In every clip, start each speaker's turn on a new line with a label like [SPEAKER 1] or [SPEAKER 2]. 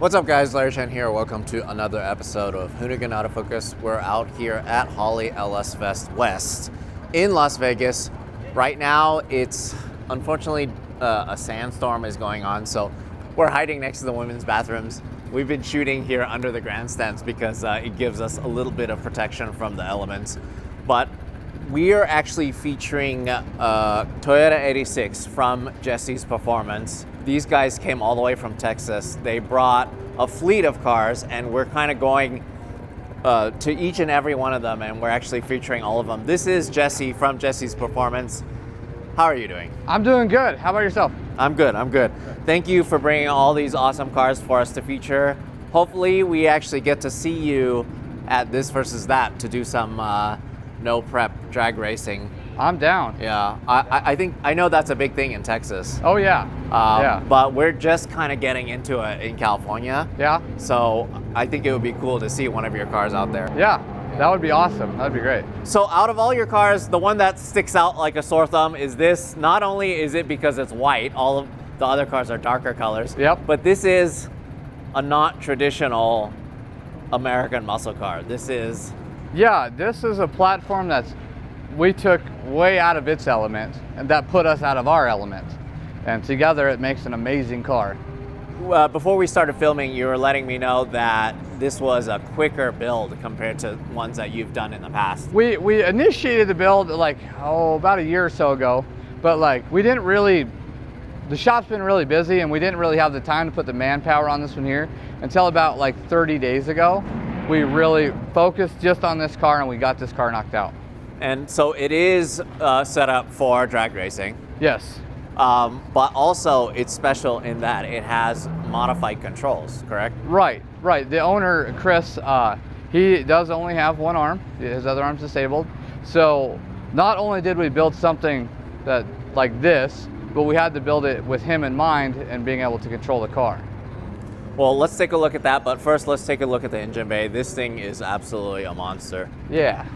[SPEAKER 1] What's up guys, Larry Chen here. Welcome to another episode of Hoonigan Autofocus. We're out here at Holley LS Fest West in Las Vegas. Right now it's unfortunately a sandstorm is going on, so we're hiding next to the women's bathrooms. We've been shooting here under the grandstands because it gives us a little bit of protection from the elements. But we are actually featuring Toyota 86 from Jessie's Performance. These guys came all the way from Texas. They brought a fleet of cars, and we're kind of going to each and every one of them, and we're actually featuring all of them. This is Jessie from Jessie's Performance. How are you doing?
[SPEAKER 2] I'm doing good. How about yourself?
[SPEAKER 1] I'm good, I'm good. Thank you for bringing all these awesome cars for us to feature. Hopefully we actually get to see you at this versus that to do some no prep drag racing.
[SPEAKER 2] I'm down.
[SPEAKER 1] Yeah, I know that's a big thing in Texas.
[SPEAKER 2] Oh yeah. Yeah.
[SPEAKER 1] But we're just kind of getting into it in California.
[SPEAKER 2] Yeah.
[SPEAKER 1] So I think it would be cool to see one of your cars out there.
[SPEAKER 2] Yeah, that would be awesome. That would be great.
[SPEAKER 1] So out of all your cars, the one that sticks out like a sore thumb is this. Not only is it because it's white, all of the other cars are darker colors.
[SPEAKER 2] Yep.
[SPEAKER 1] But this is a not traditional American muscle car. This is...
[SPEAKER 2] Yeah, this is a platform we took way out of its element, and that put us out of our element. And together it makes an amazing car.
[SPEAKER 1] Before we started filming, you were letting me know that this was a quicker build compared to ones that you've done in the past.
[SPEAKER 2] We initiated the build about a year or so ago, but the shop's been really busy and we didn't really have the time to put the manpower on this one here until about 30 days ago. We really focused just on this car and we got this car knocked out. And
[SPEAKER 1] so it is set up for drag racing.
[SPEAKER 2] Yes.
[SPEAKER 1] But also it's special in that it has modified controls, correct?
[SPEAKER 2] Right. The owner, Chris, he does only have one arm. His other arm's disabled. So not only did we build something that like this, but we had to build it with him in mind and being able to control the car.
[SPEAKER 1] Well, let's take a look at that, but first let's take a look at the engine bay. This thing is absolutely a monster.
[SPEAKER 2] Yeah.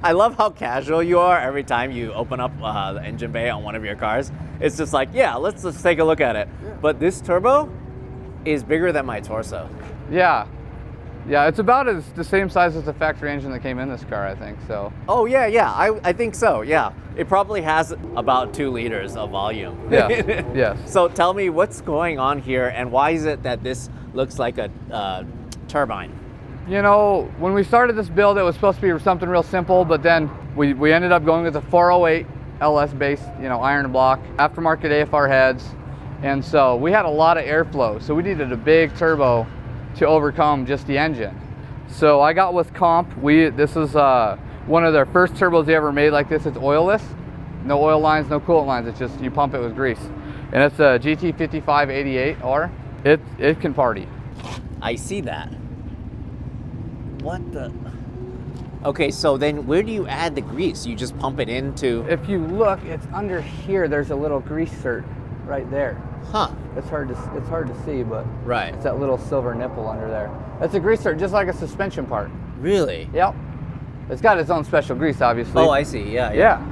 [SPEAKER 1] I love how casual you are every time you open up the engine bay on one of your cars. It's just like, yeah, let's just take a look at it. Yeah. But this turbo is bigger than my torso.
[SPEAKER 2] Yeah. Yeah, it's about the same size as the factory engine that came in this car, I think, so.
[SPEAKER 1] Oh, yeah, I think so, yeah. It probably has about 2 liters of volume.
[SPEAKER 2] Yeah, yes.
[SPEAKER 1] So tell me what's going on here and why is it that this looks like a turbine?
[SPEAKER 2] You know, when we started this build, it was supposed to be something real simple, but then we ended up going with a 408 LS base, iron block, aftermarket AFR heads, and so we had a lot of airflow, so we needed a big turbo to overcome just the engine. So I got with Comp. This is one of their first turbos they ever made like this. It's oilless, no oil lines, no coolant lines. It's just you pump it with grease, and it's a GT86 88R. It can party.
[SPEAKER 1] I see that. What the? Okay, so then where do you add the grease? You just pump it into...
[SPEAKER 2] If you look, it's under here. There's a little grease cert right there.
[SPEAKER 1] Huh.
[SPEAKER 2] It's hard to see, but
[SPEAKER 1] right.
[SPEAKER 2] It's that little silver nipple under there. That's a grease cert, just like a suspension part.
[SPEAKER 1] Really?
[SPEAKER 2] Yep. It's got its own special grease, obviously.
[SPEAKER 1] Oh, I see. Yeah.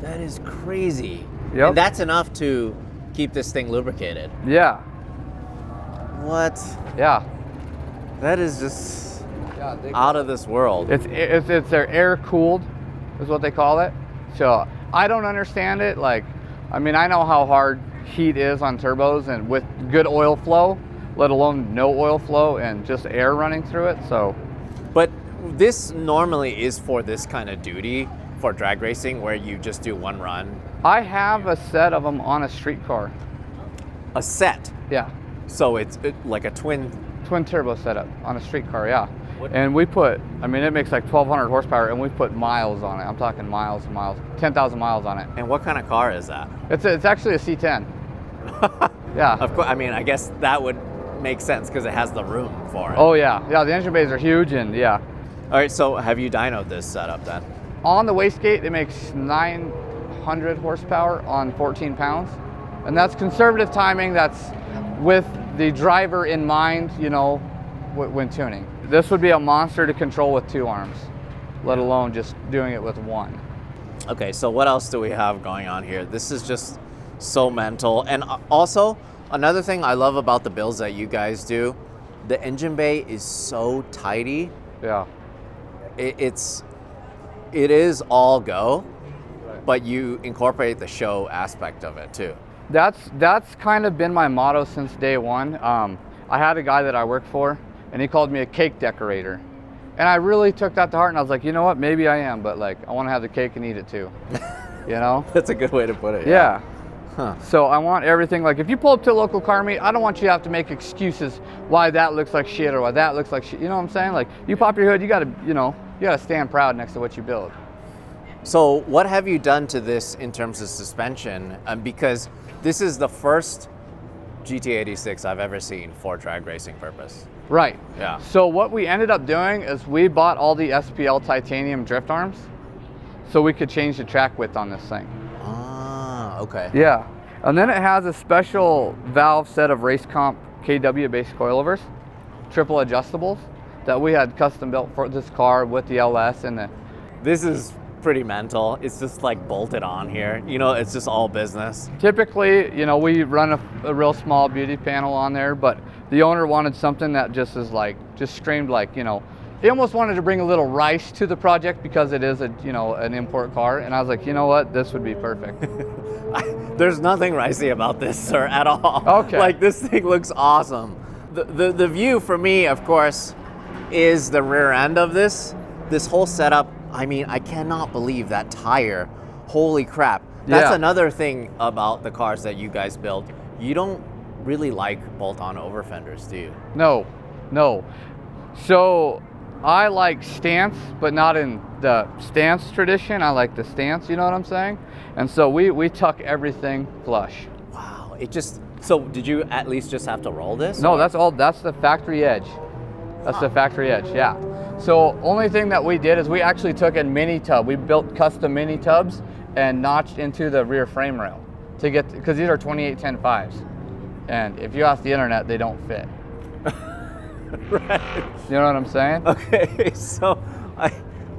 [SPEAKER 1] That is crazy.
[SPEAKER 2] Yep.
[SPEAKER 1] And that's enough to keep this thing lubricated.
[SPEAKER 2] Yeah.
[SPEAKER 1] What?
[SPEAKER 2] Yeah.
[SPEAKER 1] That is just out of this world.
[SPEAKER 2] It's their air cooled, is what they call it. So I don't understand it. I know how hard heat is on turbos and with good oil flow, let alone no oil flow and just air running through it. So,
[SPEAKER 1] but this normally is for this kind of duty for drag racing where you just do one run.
[SPEAKER 2] I have a set of them on a street car.
[SPEAKER 1] A set?
[SPEAKER 2] Yeah.
[SPEAKER 1] So it's like a twin
[SPEAKER 2] turbo setup on a street car, yeah. And we put, it makes like 1,200 horsepower, and we put miles on it. I'm talking miles and miles, 10,000 miles on it.
[SPEAKER 1] And what kind of car is that?
[SPEAKER 2] It's actually a C10. Yeah.
[SPEAKER 1] Of course, I guess that would make sense because it has the room for it.
[SPEAKER 2] Oh yeah, the engine bays are huge, and yeah.
[SPEAKER 1] All right, so have you dynoed this setup then?
[SPEAKER 2] On the wastegate, it makes 900 horsepower on 14 pounds, and that's conservative timing. That's with the driver in mind, when tuning. This would be a monster to control with 2 arms, let alone just doing it with 1.
[SPEAKER 1] Okay, so what else do we have going on here? This is just so mental. And also, Another thing I love about the builds that you guys do, the engine bay is so tidy.
[SPEAKER 2] Yeah.
[SPEAKER 1] It is all go, but you incorporate the show aspect of it too.
[SPEAKER 2] That's kind of been my motto since day one. I had a guy that I worked for, and he called me a cake decorator. And I really took that to heart, and I was like, you know what, maybe I am, but like, I want to have the cake and eat it too, you know?
[SPEAKER 1] That's a good way to put it.
[SPEAKER 2] Yeah.
[SPEAKER 1] Huh.
[SPEAKER 2] So I want everything, like if you pull up to a local car meet, I don't want you to have to make excuses why that looks like shit or why that looks like shit, you know what I'm saying? Like, you pop your hood, you gotta stand proud next to what you build.
[SPEAKER 1] So what have you done to this in terms of suspension? Because this is the first GT86 I've ever seen for drag racing purpose.
[SPEAKER 2] Right.
[SPEAKER 1] Yeah.
[SPEAKER 2] So what we ended up doing is we bought all the SPL titanium drift arms so we could change the track width on this thing.
[SPEAKER 1] Ah, okay.
[SPEAKER 2] Yeah. And then it has a special valve set of race comp KW based coilovers, triple adjustables, that we had custom built for this car with the LS and the...
[SPEAKER 1] This is pretty mental. It's just like bolted on here. You know, it's just all business.
[SPEAKER 2] Typically, you know, we run a real small beauty panel on there, but the owner wanted something that just is like, just screamed like, you know, he almost wanted to bring a little rice to the project because it is a, you know, an import car. And I was like, you know what, this would be perfect.
[SPEAKER 1] There's nothing ricey about this, sir, at all.
[SPEAKER 2] Okay.
[SPEAKER 1] Like, this thing looks awesome. The view for me, of course, is the rear end of this whole setup. I mean, I cannot believe that tire. Holy crap. That's
[SPEAKER 2] Yeah.
[SPEAKER 1] another thing about the cars that you guys build. You don't really like bolt-on over fenders, do you?
[SPEAKER 2] No. So I like stance, but not in the stance tradition. I like the stance, you know what I'm saying? And so we tuck everything flush.
[SPEAKER 1] Wow. So did you at least just have to roll this?
[SPEAKER 2] No,
[SPEAKER 1] or-
[SPEAKER 2] that's the factory edge. That's the factory edge, yeah. So only thing that we did is we actually took a mini tub. We built custom mini tubs and notched into the rear frame rail to get, because these are 28-10-5s. And if you ask the internet, they don't fit.
[SPEAKER 1] Right.
[SPEAKER 2] You know what I'm saying?
[SPEAKER 1] Okay, so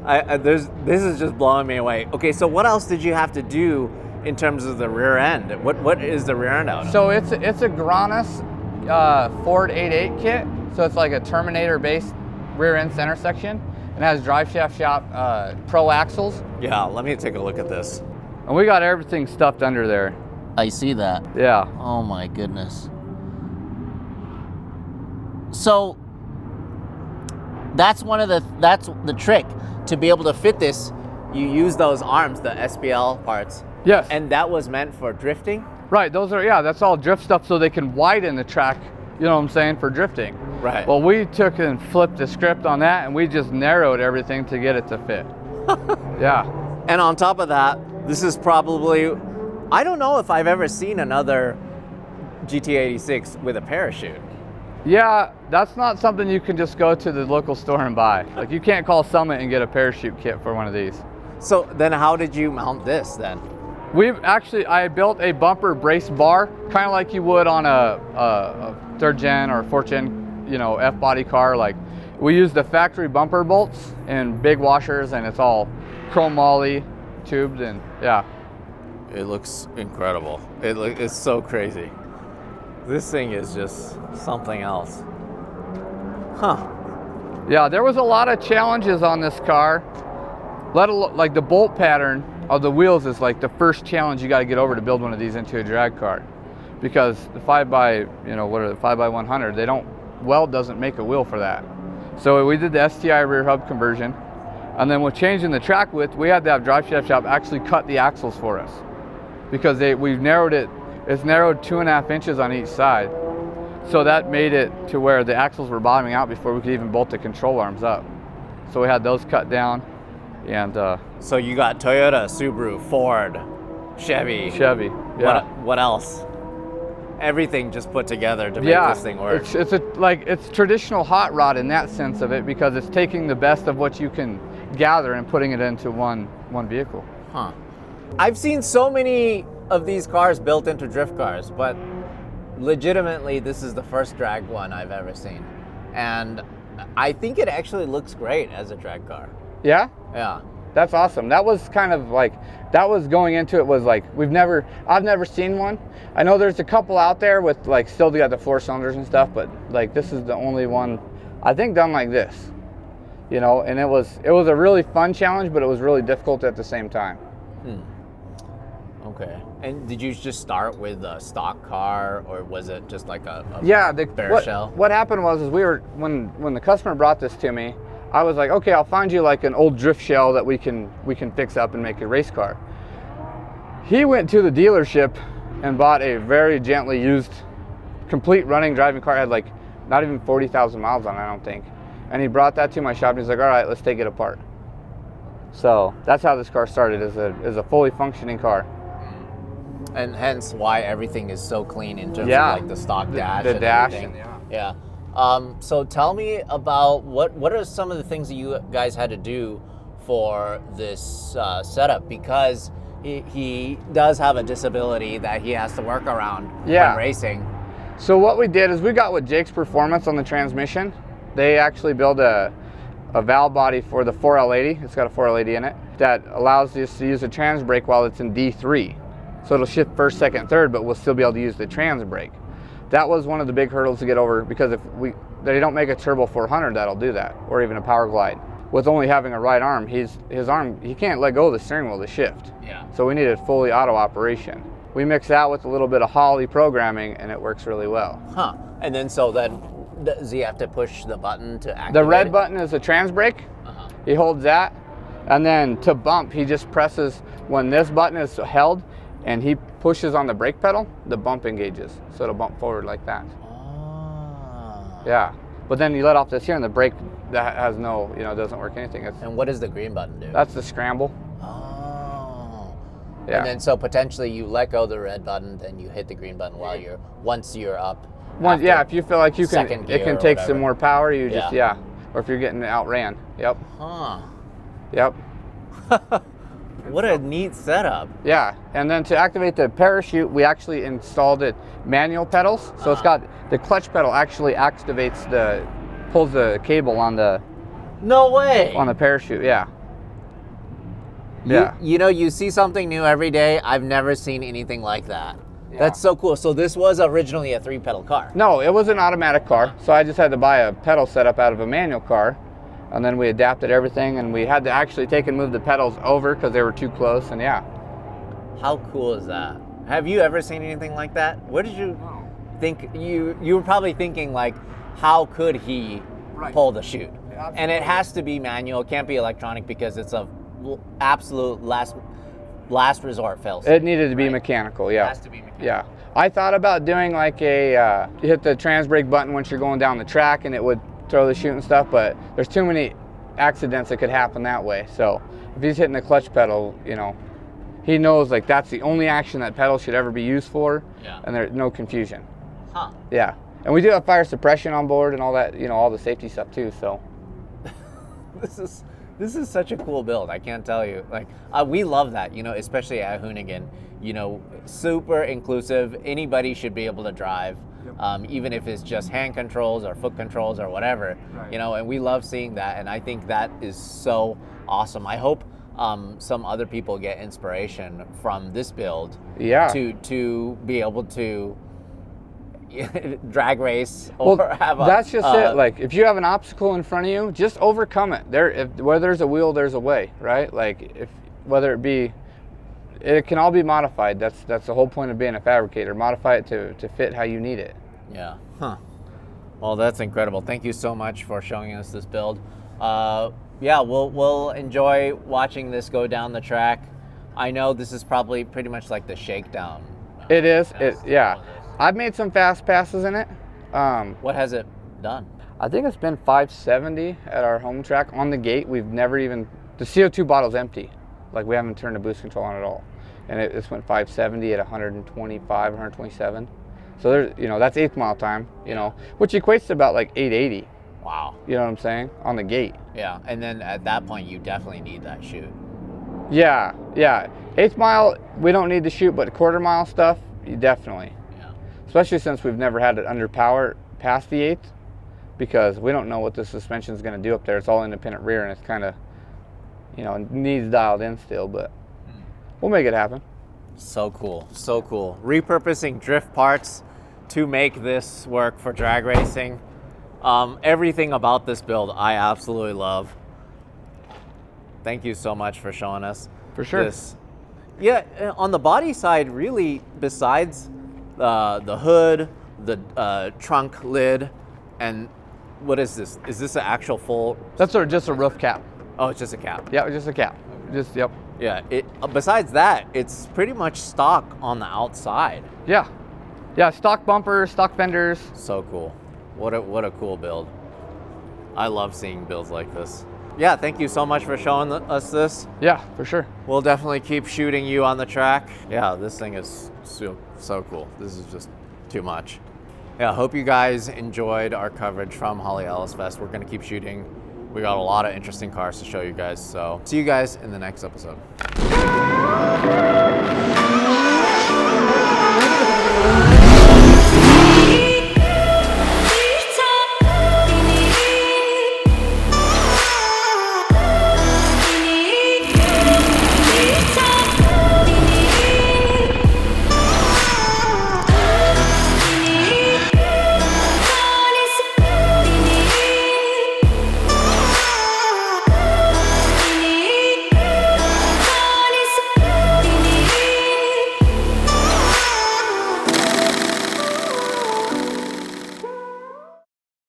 [SPEAKER 1] this is just blowing me away. Okay, so what else did you have to do in terms of the rear end? What is the rear end out of?
[SPEAKER 2] So it's a Granis Ford 88 kit. So it's like a Terminator-based rear end center section. It has drive shaft shop pro axles.
[SPEAKER 1] Yeah, let me take a look at this.
[SPEAKER 2] And we got everything stuffed under there.
[SPEAKER 1] I see that.
[SPEAKER 2] Yeah.
[SPEAKER 1] Oh my goodness. So that's the trick. To be able to fit this, you use those arms, the SPL parts.
[SPEAKER 2] Yes.
[SPEAKER 1] And that was meant for drifting?
[SPEAKER 2] Right, that's all drift stuff so they can widen the track, you know what I'm saying, for drifting.
[SPEAKER 1] Right.
[SPEAKER 2] Well, we took and flipped the script on that and we just narrowed everything to get it to fit. Yeah.
[SPEAKER 1] And on top of that, this is probably, I don't know if I've ever seen another GT86 with a parachute.
[SPEAKER 2] Yeah, that's not something you can just go to the local store and buy. Like, you can't call Summit and get a parachute kit for one of these.
[SPEAKER 1] So then how did you mount this then?
[SPEAKER 2] I built a bumper brace bar, kind of like you would on a third gen or fourth gen, you know, F-body car. Like, we use the factory bumper bolts and big washers, and it's all chrome moly tubed, and yeah.
[SPEAKER 1] It looks incredible. It's so crazy. This thing is just something else. Huh.
[SPEAKER 2] Yeah, there was a lot of challenges on this car. Like the bolt pattern of the wheels is like the first challenge you got to get over to build one of these into a drag car, because the 5x100, weld doesn't make a wheel for that. So we did the Sti Rear Hub Conversion, and then with changing the track width, we had to have drive shaft shop actually cut the axles for us, because we've narrowed it. It's narrowed 2.5 inches on each side. So that made it to where the axles were bottoming out before we could even bolt the control arms up. So we had those cut down. And
[SPEAKER 1] so you got Toyota, Subaru, Ford, Chevy.
[SPEAKER 2] Yeah.
[SPEAKER 1] What else? Everything just put together to make this thing work.
[SPEAKER 2] It's traditional hot rod in that sense of it, because it's taking the best of what you can gather and putting it into one vehicle.
[SPEAKER 1] Huh. I've seen so many of these cars built into drift cars, but legitimately this is the first drag one I've ever seen. And I think it actually looks great as a drag car.
[SPEAKER 2] Yeah?
[SPEAKER 1] Yeah.
[SPEAKER 2] That's awesome. That was kind of like, that was going into it was like, I've never seen one. I know there's a couple out there with like, still got the 4 cylinders and stuff, but like this is the only one I think done like this, you know, and it was a really fun challenge, but it was really difficult at the same time.
[SPEAKER 1] Okay. And did you just start with a stock car, or was it just like a bare shell?
[SPEAKER 2] What happened was when the customer brought this to me, I was like, okay, I'll find you like an old drift shell that we can fix up and make a race car. He went to the dealership and bought a very gently used, complete running driving car. It had like not even 40,000 miles on it, I don't think. And he brought that to my shop and he's like, all right, let's take it apart. So that's how this car started, as a fully functioning car.
[SPEAKER 1] And hence why everything is so clean in terms of like the stock dash.
[SPEAKER 2] The dash.
[SPEAKER 1] Yeah. So tell me about what are some of the things that you guys had to do for this setup, because he does have a disability that he has to work around when racing.
[SPEAKER 2] So what we did is we got with Jake's Performance on the transmission. They actually built a valve body for the 4L80. It's got a 4L80 in it that allows us to use a trans brake while it's in D3. So it'll shift first, second, third, but we'll still be able to use the trans brake. That was one of the big hurdles to get over, because if they don't make a turbo 400 that'll do that, or even a power glide. With only having a right arm, his arm, he can't let go of the steering wheel to shift.
[SPEAKER 1] Yeah.
[SPEAKER 2] So we needed fully auto operation. We mix that with a little bit of Holley programming, and it works really well.
[SPEAKER 1] Huh. And then does he have to push the button to activate
[SPEAKER 2] The red button is the trans brake. He holds that, and then to bump, he just presses, when this button is held, and he pushes on the brake pedal, the bump engages. So it'll bump forward like that. Yeah. But then you let off this here, and the brake that has no, doesn't work anything.
[SPEAKER 1] And what does the green button do?
[SPEAKER 2] That's the scramble.
[SPEAKER 1] Oh.
[SPEAKER 2] Yeah.
[SPEAKER 1] And then so potentially you let go of the red button, then you hit the green button once you're up.
[SPEAKER 2] If you feel like you can, it can take some more power, you just, or if you're getting outran. Yep.
[SPEAKER 1] Huh.
[SPEAKER 2] Yep.
[SPEAKER 1] What a neat setup.
[SPEAKER 2] Yeah, and then to activate the parachute, we actually installed it manual pedals. So it's got the clutch pedal actually pulls the cable on the.
[SPEAKER 1] No way.
[SPEAKER 2] On the parachute, yeah.
[SPEAKER 1] You see something new every day. I've never seen anything like that. Yeah. That's so cool. So this was originally a 3-pedal car.
[SPEAKER 2] No, it was an automatic car. So I just had to buy a pedal setup out of a manual car. And then we adapted everything, and we had to actually take and move the pedals over because they were too close, and
[SPEAKER 1] How cool is that? Have you ever seen anything like that? What did you think? You were probably thinking like, how could he pull the chute? Absolutely. And it has to be manual. It can't be electronic because it's a absolute last resort fail.
[SPEAKER 2] It needed to be mechanical, yeah.
[SPEAKER 1] It has to be mechanical.
[SPEAKER 2] Yeah. I thought about doing like you hit the trans brake button once you're going down the track, and it would throw the chute and stuff, but there's too many accidents that could happen that way. So if he's hitting the clutch pedal, he knows like that's the only action that pedal should ever be used for, and there's no confusion.
[SPEAKER 1] Huh.
[SPEAKER 2] Yeah. And we do have fire suppression on board and all that, all the safety stuff too, so.
[SPEAKER 1] This is such a cool build, I can't tell you. Like, we love that, especially at Hoonigan, super inclusive. Anybody should be able to drive. Even if it's just hand controls or foot controls or whatever, and we love seeing that, and I think that is so awesome. I hope some other people get inspiration from this build to be able to drag race or have a...
[SPEAKER 2] That's just it. Like, if you have an obstacle in front of you, just overcome it. Where there's a wheel, there's a way, right? Like, whether it be... It can all be modified. That's the whole point of being a fabricator. Modify it to fit how you need it.
[SPEAKER 1] Yeah. Huh. Well, that's incredible. Thank you so much for showing us this build. We'll enjoy watching this go down the track. I know this is probably pretty much like the shakedown.
[SPEAKER 2] It is. I've made some fast passes in it.
[SPEAKER 1] What has it done?
[SPEAKER 2] I think it's been 570 at our home track on the gate. We've never even... The CO2 bottle's empty. Like, we haven't turned the boost control on at all. And it went 570 at 125, 127. So there's, that's 8th mile time, which equates to about like 880.
[SPEAKER 1] Wow.
[SPEAKER 2] You know what I'm saying? On the gate.
[SPEAKER 1] Yeah, and then at that point, you definitely need that chute.
[SPEAKER 2] Yeah. 8th mile, we don't need the chute, but quarter mile stuff, you definitely.
[SPEAKER 1] Yeah.
[SPEAKER 2] Especially since we've never had it under power past the 8th, because we don't know what the suspension's going to do up there. It's all independent rear, and it's kind of you know, needs dialed in still, but we'll make it happen.
[SPEAKER 1] So cool, so cool. Repurposing drift parts to make this work for drag racing. Everything about this build I absolutely love. Thank you so much for showing us.
[SPEAKER 2] For sure.
[SPEAKER 1] This. Yeah, on the body side, really, besides the hood, the trunk lid, and what is this? Is this an actual full?
[SPEAKER 2] That's just a roof cap.
[SPEAKER 1] Oh, it's just a cap.
[SPEAKER 2] Yeah, just a cap. Just, yep.
[SPEAKER 1] Yeah, besides that, it's pretty much stock on the outside.
[SPEAKER 2] Yeah. Yeah, stock bumpers, stock fenders.
[SPEAKER 1] So cool. What a cool build. I love seeing builds like this. Yeah, thank you so much for showing us this.
[SPEAKER 2] Yeah, for sure.
[SPEAKER 1] We'll definitely keep shooting you on the track. Yeah, this thing is so cool. This is just too much. Yeah, I hope you guys enjoyed our coverage from Holly Ellis Fest. We're gonna keep shooting. We got a lot of interesting cars to show you guys, so see you guys in the next episode.